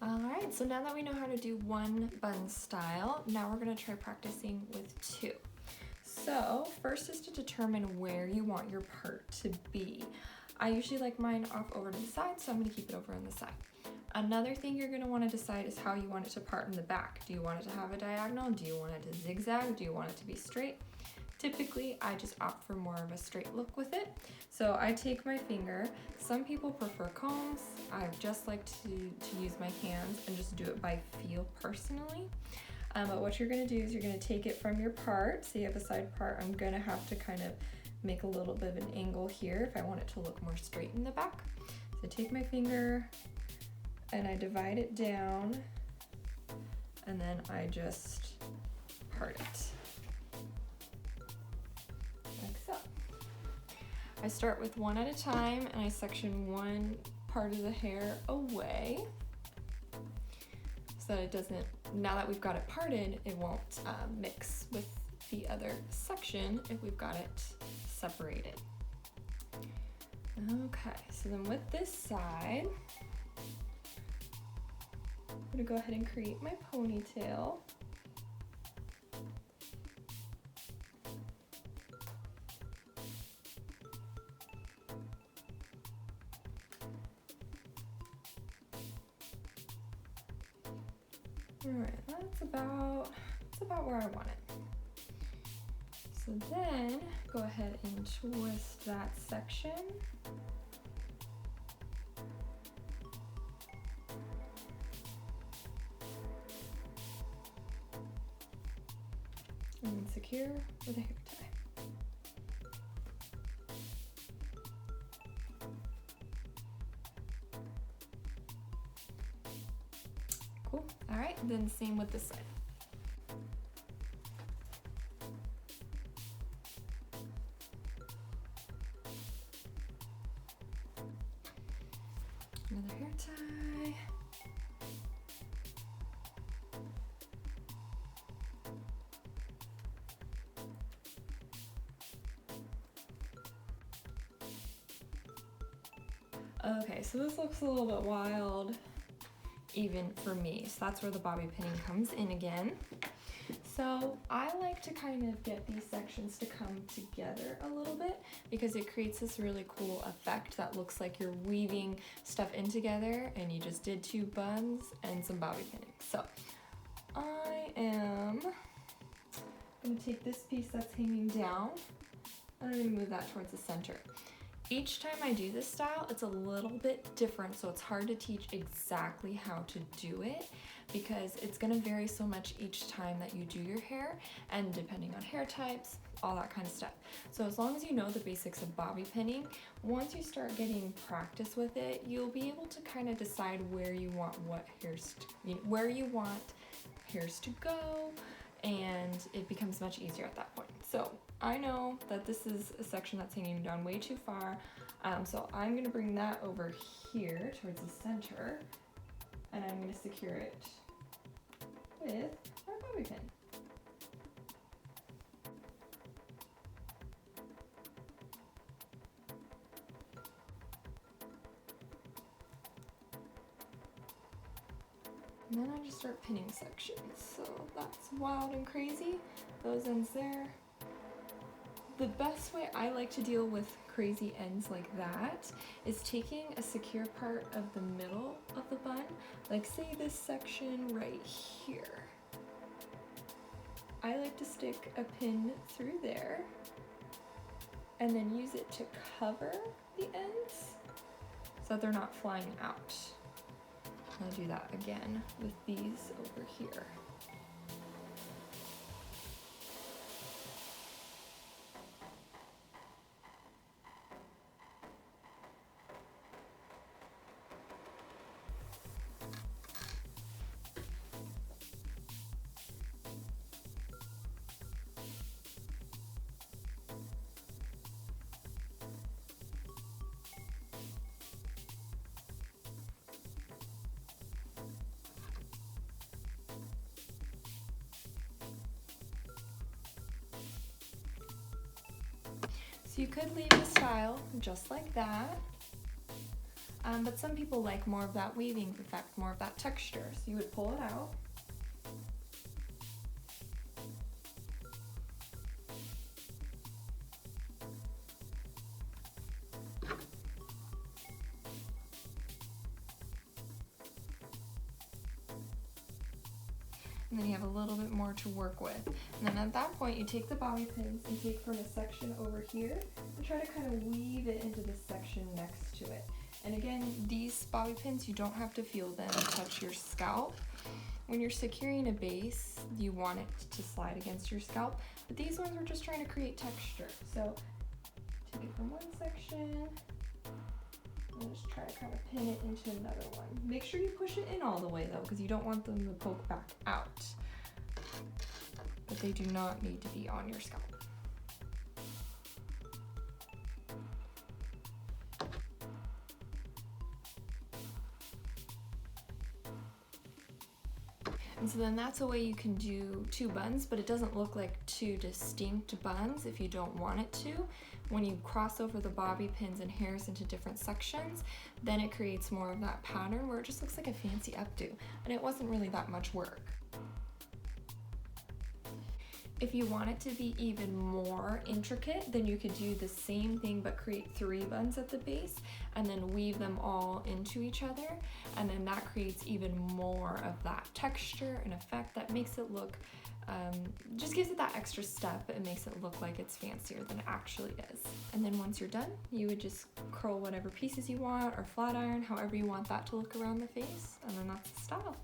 All right, so now that we know how to do one bun style, now we're gonna try practicing with two. So first is to determine where you want your part to be. I usually like mine off over to the side, so I'm gonna keep it over on the side. Another thing you're gonna wanna decide is how you want it to part in the back. Do you want it to have a diagonal? Do you want it to zigzag? Do you want it to be straight? Typically, I just opt for more of a straight look with it. So I take my finger. Some people prefer combs. I just like to use my hands and just do it by feel personally. But what you're gonna do is you're gonna take it from your part. So you have a side part. I'm gonna have to kind of make a little bit of an angle here if I want it to look more straight in the back. So take my finger and I divide it down and then I just part it. Like so. I start with one at a time and I section one part of the hair away so that it doesn't, now that we've got it parted, it won't mix with the other section if we've got it separated. Okay, so then with this side, I'm gonna go ahead and create my ponytail. All right, that's about where I want it. So then go ahead and twist that section. And then secure with a hair tie. Cool. All right, then same with this side. Another hair tie. Okay, so this looks a little bit wild, even for me. So that's where the bobby pinning comes in again. So I like to kind of get these sections to come together a little bit because it creates this really cool effect that looks like you're weaving stuff in together and you just did two buns and some bobby pinning. So I am gonna take this piece that's hanging down and I'm gonna move that towards the center. Each time I do this style, it's a little bit different, so it's hard to teach exactly how to do it because it's gonna vary so much each time that you do your hair and depending on hair types, all that kind of stuff. So as long as you know the basics of bobby pinning, once you start getting practice with it, you'll be able to kind of decide where you want where you want hairs to go, and it becomes much easier at that point. So I know that this is a section that's hanging down way too far, so I'm gonna bring that over here towards the center, and I'm gonna secure it with my bobby pin. And then I just start pinning sections. So that's wild and crazy. Those ends there. The best way I like to deal with crazy ends like that is taking a secure part of the middle of the bun, like say this section right here. I like to stick a pin through there and then use it to cover the ends so that they're not flying out. I'll do that again with these over here. So you could leave the style just like that. But some people like more of that weaving effect, more of that texture. So you would pull it out. And then you have a little bit more to work with. And then at that point, you take the bobby pins and take from a section over here and try to kind of weave it into the section next to it. And again, these bobby pins, you don't have to feel them touch your scalp. When you're securing a base, you want it to slide against your scalp, but these ones we're just trying to create texture. So take it from one section, and just try to kind of pin it into another one. Make sure you push it in all the way though, because you don't want them to poke back out. But they do not need to be on your scalp. And so then that's a way you can do two buns, but it doesn't look like two distinct buns if you don't want it to. When you cross over the bobby pins and hairs into different sections, then it creates more of that pattern where it just looks like a fancy updo, and it wasn't really that much work. If you want it to be even more intricate, then you could do the same thing but create 3 buns at the base and then weave them all into each other, and then that creates even more of that texture and effect that makes it look, just gives it that extra step. It makes it look like it's fancier than it actually is. And then once you're done, you would just curl whatever pieces you want or flat iron, however you want that to look around the face, and then that's the style.